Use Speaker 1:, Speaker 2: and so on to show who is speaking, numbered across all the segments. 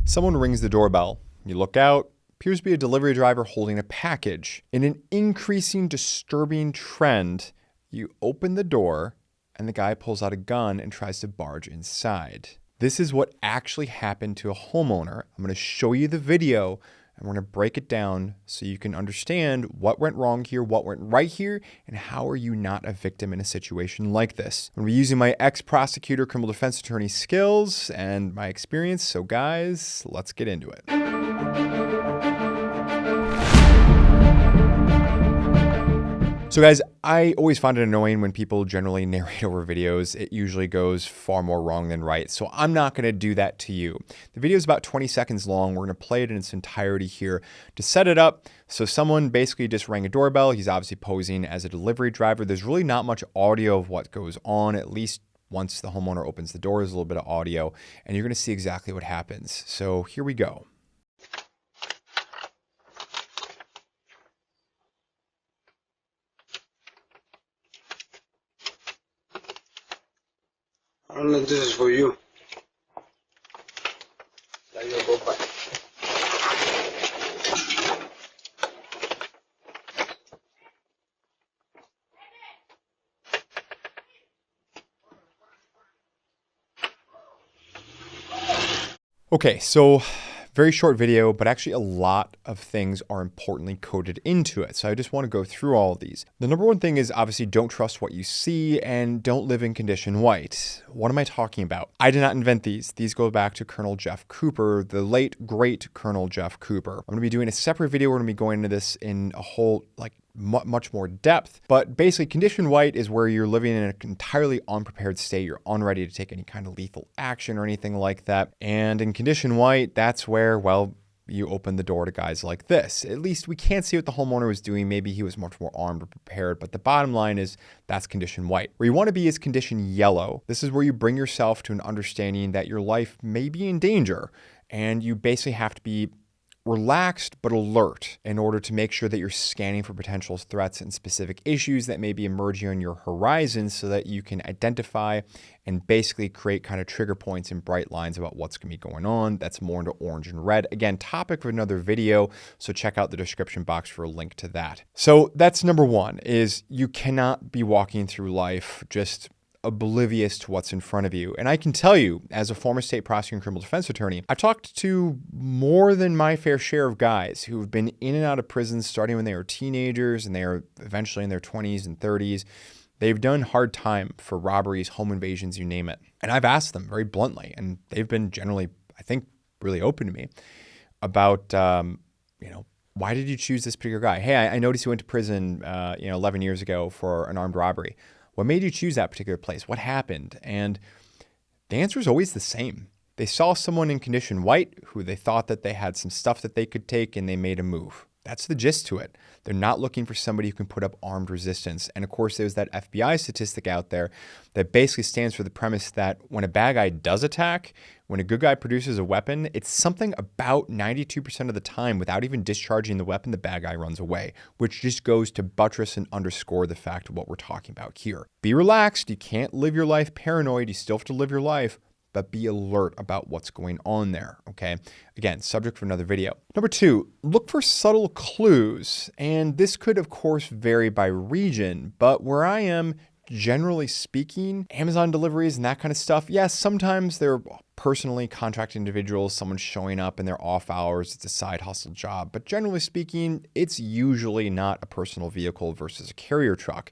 Speaker 1: Someone rings the doorbell. You look out, appears to be a delivery driver holding a package. In an increasing disturbing trend, you open the door and the guy pulls out a gun and tries to barge inside. This is what actually happened to a homeowner. I'm going to show you the video and we're going to break it down so you can understand what went wrong here, what went right here, and how are you not a victim in a situation like this. I'm going to be using my ex-prosecutor criminal defense attorney skills and my experience. So guys, let's get into it. So guys, I always find it annoying when people generally narrate over videos. It usually goes far more wrong than right. So I'm not going to do that to you. The video is about 20 seconds long. We're going to play it in its entirety here to set it up. So someone basically just rang a doorbell. He's obviously posing as a delivery driver. There's really not much audio of what goes on, at least once the homeowner opens the door. There's a little bit of audio and you're going to see exactly what happens. So here we go.
Speaker 2: I don't know if this is for you. Now you'll go back.
Speaker 1: Okay, so very short video, but actually a lot of things are importantly coded into it. So I just want to go through all of these. The number one thing is obviously don't trust what you see and don't live in condition white. What am I talking about? I did not invent these. These go back to Colonel Jeff Cooper, the late, great Colonel Jeff Cooper. I'm going to be doing a separate video. We're going to be going into this in a whole, much more depth, but basically condition white is where you're living in an entirely unprepared state. You're unready to take any kind of lethal action or anything like that. And in condition white, that's where, well, you open the door to guys like this. At least we can't see what the homeowner was doing. Maybe he was much more armed or prepared, but the bottom line is that's condition white. Where you want to be is condition yellow. This is where you bring yourself to an understanding that your life may be in danger and you basically have to be relaxed but alert in order to make sure that you're scanning for potential threats and specific issues that may be emerging on your horizon so that you can identify and basically create kind of trigger points and bright lines about what's going to be going on. That's more into orange and red. Again, topic of another video, so check out the description box for a link to that. So that's number one, is you cannot be walking through life just oblivious to what's in front of you. And I can tell you, as a former state prosecutor and criminal defense attorney, I've talked to more than my fair share of guys who have been in and out of prison starting when they were teenagers and they are eventually in their 20s and 30s. They've done hard time for robberies, home invasions, you name it. And I've asked them very bluntly, and they've been generally, I think, really open to me about, why did you choose this particular guy? Hey, I noticed you went to prison, 11 years ago for an armed robbery. What made you choose that particular place? What happened? And the answer is always the same. They saw someone in condition white who they thought that they had some stuff that they could take and they made a move. That's the gist to it. They're not looking for somebody who can put up armed resistance. And of course, there's that FBI statistic out there that basically stands for the premise that when a bad guy does attack, when a good guy produces a weapon, it's something about 92% of the time without even discharging the weapon, the bad guy runs away, which just goes to buttress and underscore the fact of what we're talking about here. Be relaxed. You can't live your life paranoid. You still have to live your life, but be alert about what's going on there, okay? Again, subject for another video. Number two, look for subtle clues. And this could, of course, vary by region, but where I am, generally speaking, Amazon deliveries and that kind of stuff, yes, sometimes they're personally contracted individuals, someone showing up in their off hours, it's a side hustle job. But generally speaking, it's usually not a personal vehicle versus a carrier truck.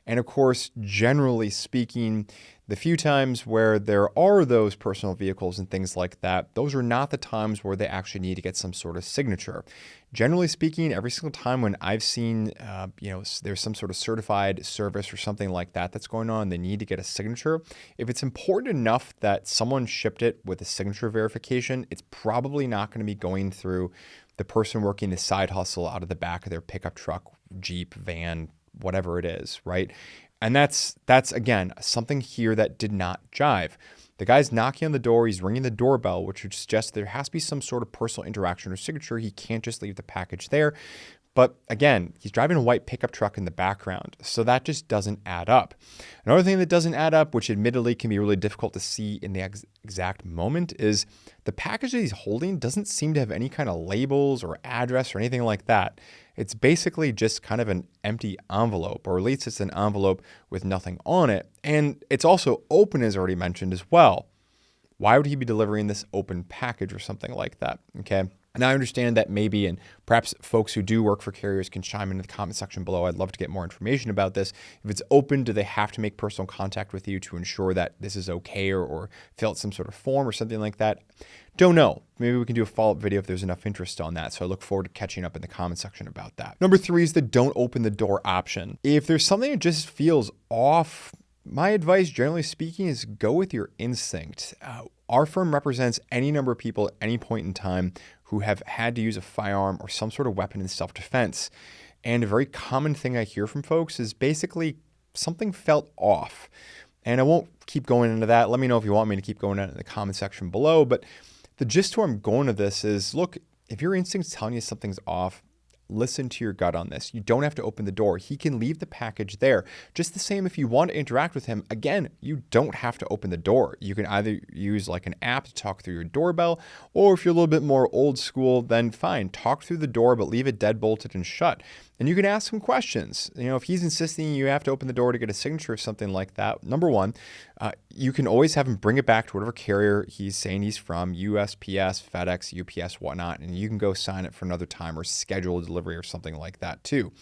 Speaker 1: And of course, generally speaking, the few times where there are those personal vehicles and things like that, those are not the times where they actually need to get some sort of signature. Generally speaking, every single time when I've seen, there's some sort of certified service or something like that that's going on, they need to get a signature. If it's important enough that someone shipped it with a signature verification, it's probably not going to be going through the person working the side hustle out of the back of their pickup truck, Jeep, van, whatever it is, right? And that's again, something here that did not jive. The guy's knocking on the door, he's ringing the doorbell, which would suggest there has to be some sort of personal interaction or signature. He can't just leave the package there. But again, he's driving a white pickup truck in the background, so that just doesn't add up. Another thing that doesn't add up, which admittedly can be really difficult to see in the exact moment, is the package that he's holding doesn't seem to have any kind of labels or address or anything like that. It's basically just kind of an empty envelope, or at least it's an envelope with nothing on it. And it's also open, as already mentioned, as well. Why would he be delivering this open package or something like that? Okay. And I understand that maybe, and perhaps folks who do work for carriers can chime into the comment section below. I'd love to get more information about this. If it's open, do they have to make personal contact with you to ensure that this is okay, or fill out some sort of form or something like that? Don't know. Maybe we can do a follow-up video if there's enough interest on that. So I look forward to catching up in the comment section about that. Number 3 is the don't open the door option. If there's something that just feels off, my advice, generally speaking, is go with your instinct. Our firm represents any number of people at any point in time who have had to use a firearm or some sort of weapon in self-defense. And a very common thing I hear from folks is basically something felt off. And I won't keep going into that. Let me know if you want me to keep going into the comment section below. But the gist where I'm going to this is, look, if your instinct's telling you something's off, listen to your gut on this. You don't have to open the door. He can leave the package there. Just the same, if you want to interact with him, again, you don't have to open the door. You can either use like an app to talk through your doorbell, or if you're a little bit more old school, then fine, talk through the door, but leave it deadbolted and shut. And you can ask him questions. You know, if he's insisting you have to open the door to get a signature or something like that, number one, you can always have him bring it back to whatever carrier he's saying he's from, USPS, FedEx, UPS, whatnot, and you can go sign it for another time or schedule a delivery or something like that too.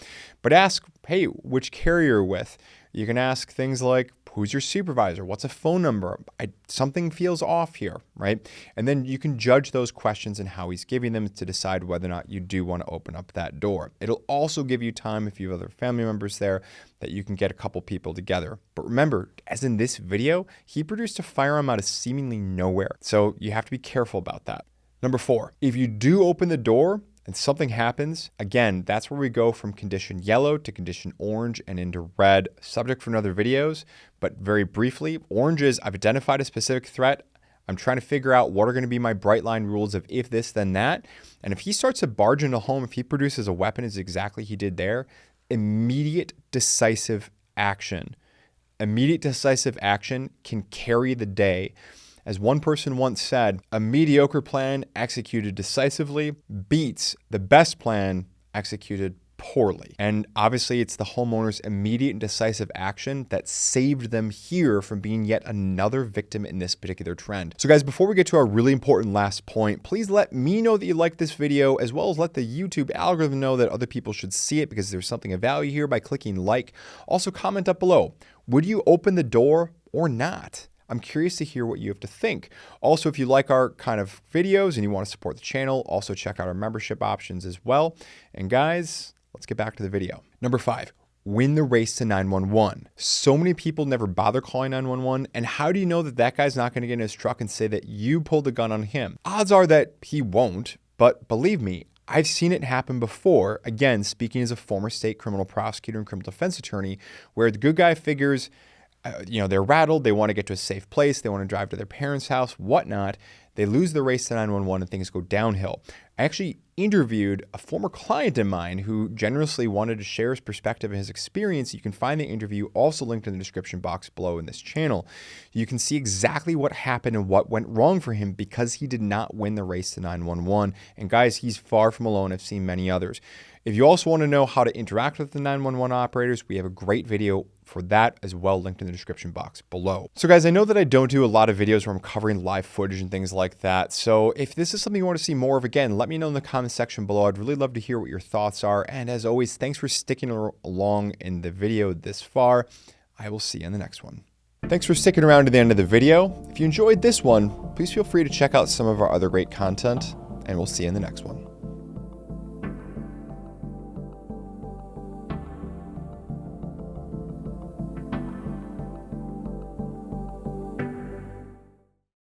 Speaker 1: But ask, hey, which carrier you're with. You can ask things like, who's your supervisor? What's a phone number? Something feels off here, right? And then you can judge those questions and how he's giving them to decide whether or not you do want to open up that door. It'll also give you time, if you have other family members there, that you can get a couple people together. But remember, as in this video, he produced a firearm out of seemingly nowhere. So you have to be careful about that. Number 4, if you do open the door and something happens, again, that's where we go from condition yellow to condition orange and into red, subject for another videos. But very briefly, orange is I've identified a specific threat. I'm trying to figure out what are going to be my bright line rules of if this, then that. And if he starts to barge into a home, if he produces a weapon, is exactly he did there, immediate decisive action. Immediate decisive action can carry the day. As one person once said, a mediocre plan executed decisively beats the best plan executed poorly. And obviously it's the homeowner's immediate and decisive action that saved them here from being yet another victim in this particular trend. So guys, before we get to our really important last point, please let me know that you liked this video, as well as let the YouTube algorithm know that other people should see it, because there's something of value here by clicking like. Also comment up below, would you open the door or not? I'm curious to hear what you have to think. Also, if you like our kind of videos and you want to support the channel, also check out our membership options as well. And guys, let's get back to the video. Number 5, win the race to 911. So many people never bother calling 911. And how do you know that that guy's not going to get in his truck and say that you pulled the gun on him? Odds are that he won't, but believe me, I've seen it happen before. Again, speaking as a former state criminal prosecutor and criminal defense attorney, where the good guy figures, they're rattled, they want to get to a safe place, they want to drive to their parents' house, whatnot. They lose the race to 911 and things go downhill. I actually interviewed a former client of mine who generously wanted to share his perspective and his experience. You can find the interview also linked in the description box below in this channel. You can see exactly what happened and what went wrong for him because he did not win the race to 911. And guys, he's far from alone. I've seen many others. If you also want to know how to interact with the 911 operators, we have a great video for that as well, linked in the description box below. So guys, I know that I don't do a lot of videos where I'm covering live footage and things like that. So if this is something you want to see more of, again, let me know in the comment section below. I'd really love to hear what your thoughts are. And as always, thanks for sticking along in the video this far. I will see you in the next one. Thanks for sticking around to the end of the video. If you enjoyed this one, please feel free to check out some of our other great content, and we'll see you in the next one.